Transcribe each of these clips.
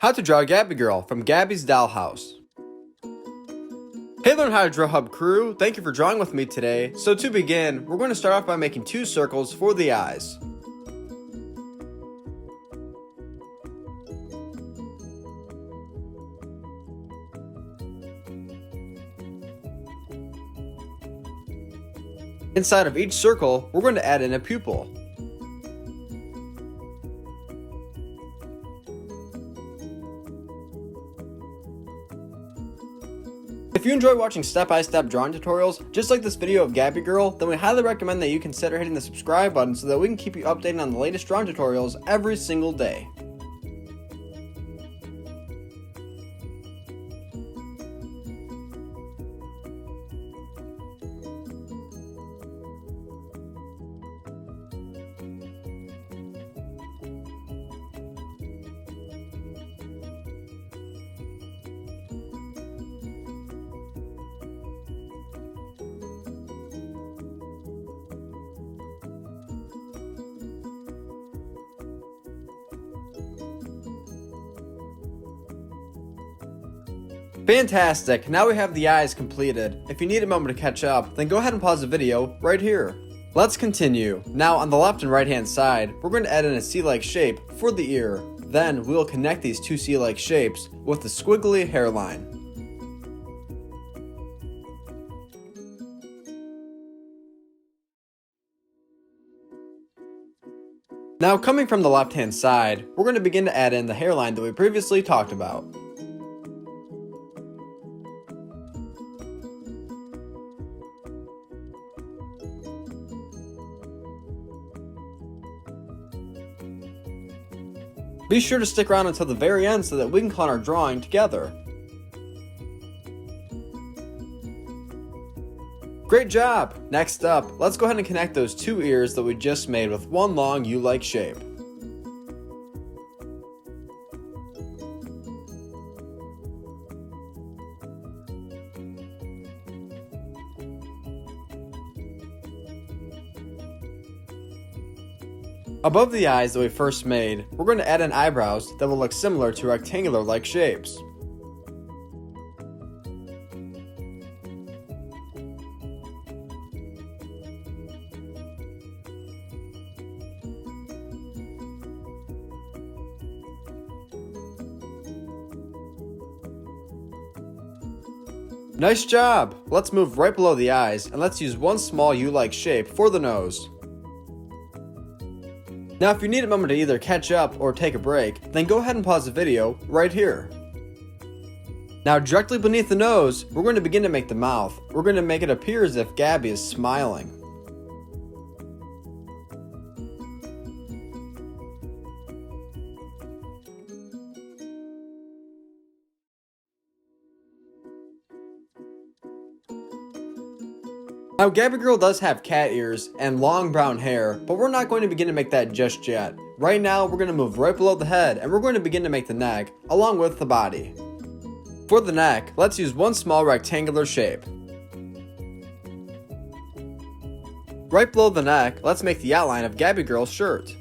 How to draw Gabby Girl from Gabby's Dollhouse. Hey Learn How to Draw Hub crew, thank you for drawing with me today. So to begin, we're going to start off by making two circles for the eyes. Inside of each circle, we're going to add in a pupil. If you enjoy watching step-by-step drawing tutorials, just like this video of Gabby Girl, then we highly recommend that you consider hitting the subscribe button so that we can keep you updated on the latest drawing tutorials every single day. Fantastic, now we have the eyes completed. If you need a moment to catch up, then go ahead and pause the video right here. Let's continue. Now on the left and right hand side, we're going to add in a C-like shape for the ear. Then we will connect these two C-like shapes with the squiggly hairline. Now coming from the left hand side, we're going to begin to add in the hairline that we previously talked about. Be sure to stick around until the very end so that we can clone our drawing together. Great job! Next up, let's go ahead and connect those two ears that we just made with one long U-like shape. Above the eyes that we first made, we're going to add in eyebrows that will look similar to rectangular-like shapes. Nice job! Let's move right below the eyes and let's use one small U-like shape for the nose. Now if you need a moment to either catch up or take a break, then go ahead and pause the video right here. Now directly beneath the nose, we're going to begin to make the mouth. We're going to make it appear as if Gabby is smiling. Now Gabby Girl does have cat ears and long brown hair, but we're not going to begin to make that just yet. Right now we're going to move right below the head and we're going to begin to make the neck along with the body. For the neck, let's use one small rectangular shape. Right below the neck, let's make the outline of Gabby Girl's shirt.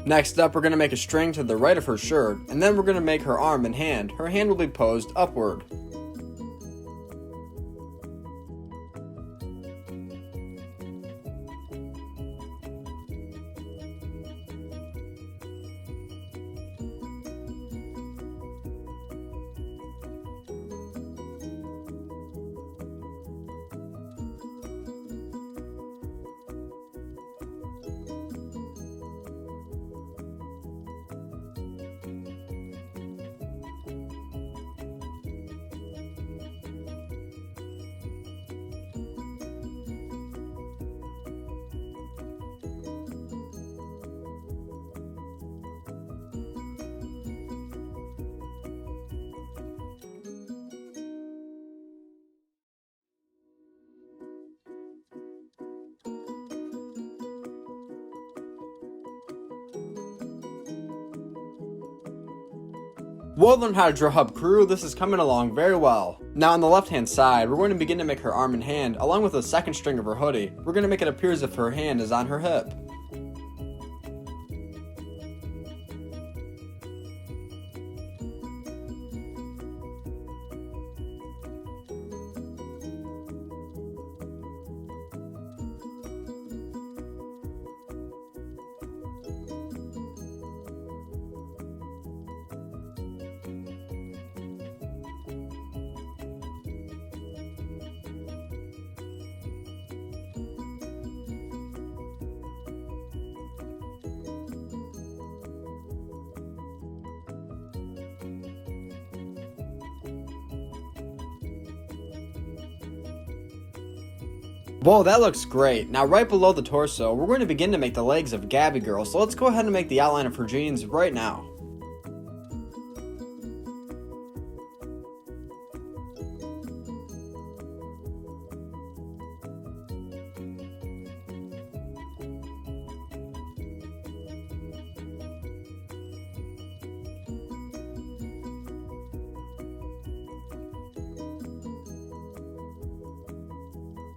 Next up, we're going to make a string to the right of her shirt, and then we're going to make her arm and hand. Her hand will be posed upward. Well done, Hydro Hub crew, this is coming along very well. Now on the left hand side, we're going to begin to make her arm and hand, along with the second string of her hoodie. We're going to make it appear as if her hand is on her hip. Whoa, that looks great. Now right below the torso, we're going to begin to make the legs of Gabby Girl, so let's go ahead and make the outline of her jeans right now.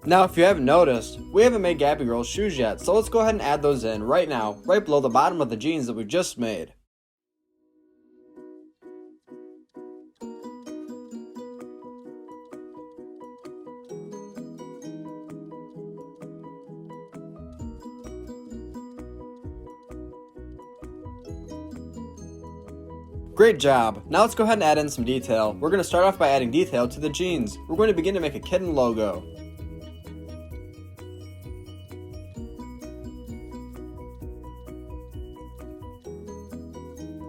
Now if you haven't noticed, we haven't made Gabby Girl's shoes yet, so let's go ahead and add those in right now, right below the bottom of the jeans that we just made. Great job! Now let's go ahead and add in some detail. We're going to start off by adding detail to the jeans. We're going to begin to make a kitten logo.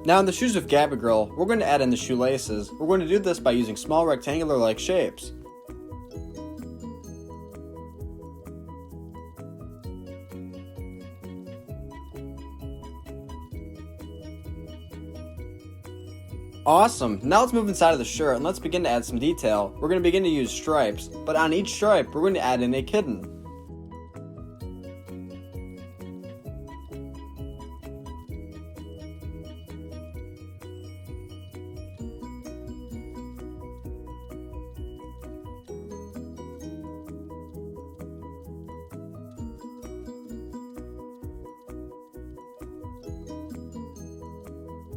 Now in the shoes of Gabby Girl, we're going to add in the shoelaces. We're going to do this by using small rectangular-like shapes. Awesome! Now let's move inside of the shirt and let's begin to add some detail. We're going to begin to use stripes, but on each stripe we're going to add in a kitten.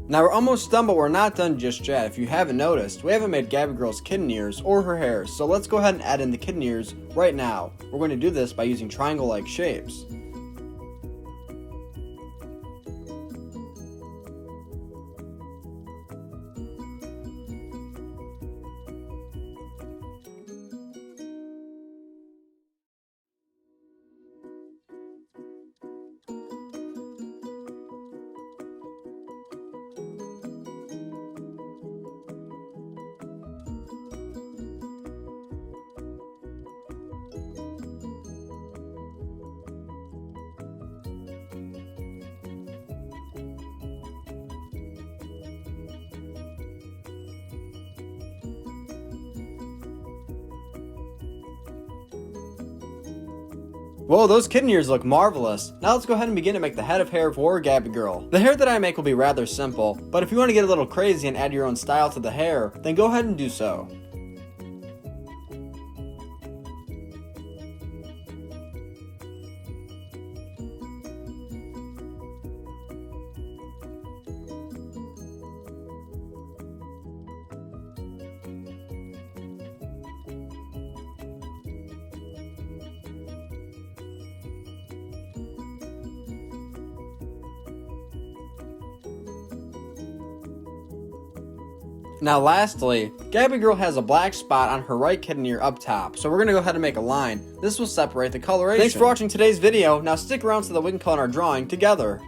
Now we're almost done, but we're not done just yet. If you haven't noticed, we haven't made Gabby Girl's kitten ears or her hair, so let's go ahead and add in the kitten ears right now. We're going to do this by using triangle-like shapes. Whoa, those kitten ears look marvelous. Now let's go ahead and begin to make the head of hair for Gabby Girl. The hair that I make will be rather simple, but if you want to get a little crazy and add your own style to the hair, then go ahead and do so. Now lastly, Gabby Girl has a black spot on her right kitten ear up top, so we're going to go ahead and make a line. This will separate the coloration. Thanks for watching today's video. Now stick around so that we can color our drawing together.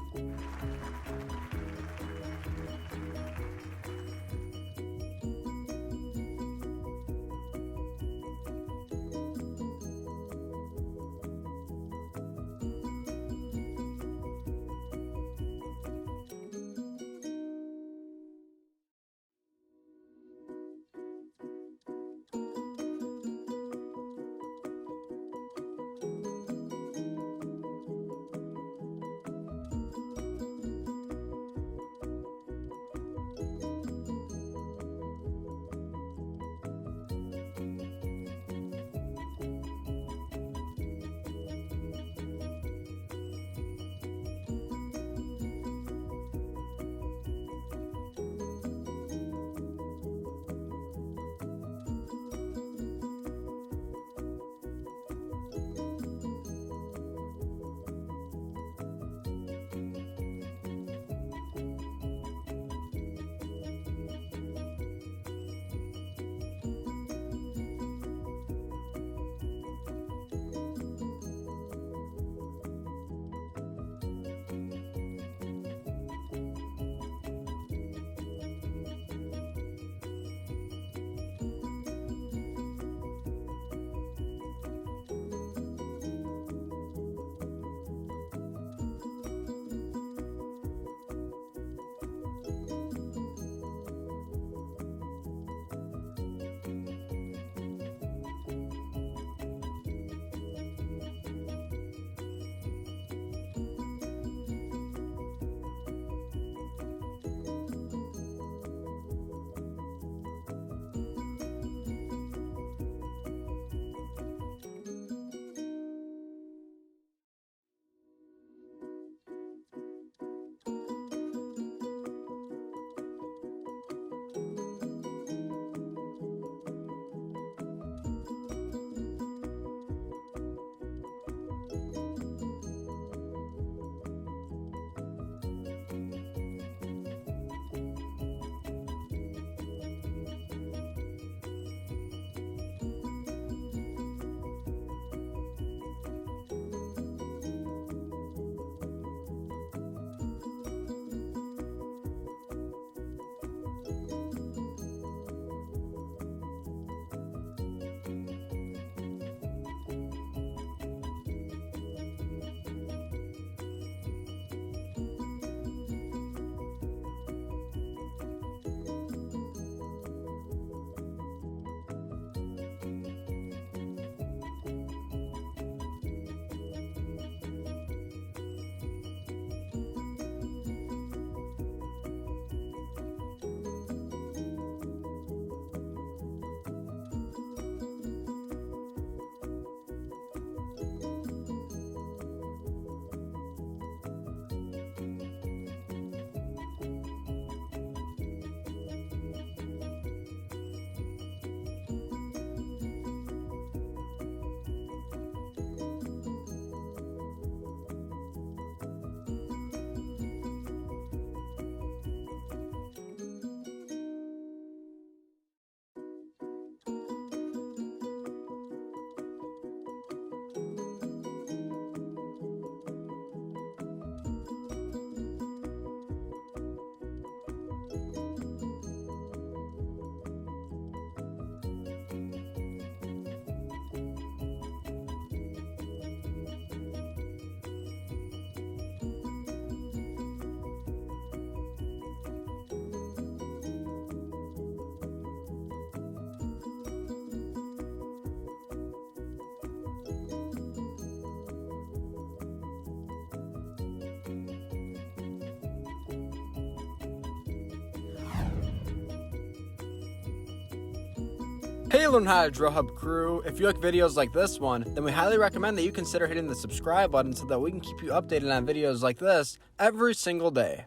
Hey Learn How to Draw Hub crew, if you like videos like this one, then we highly recommend that you consider hitting the subscribe button so that we can keep you updated on videos like this every single day.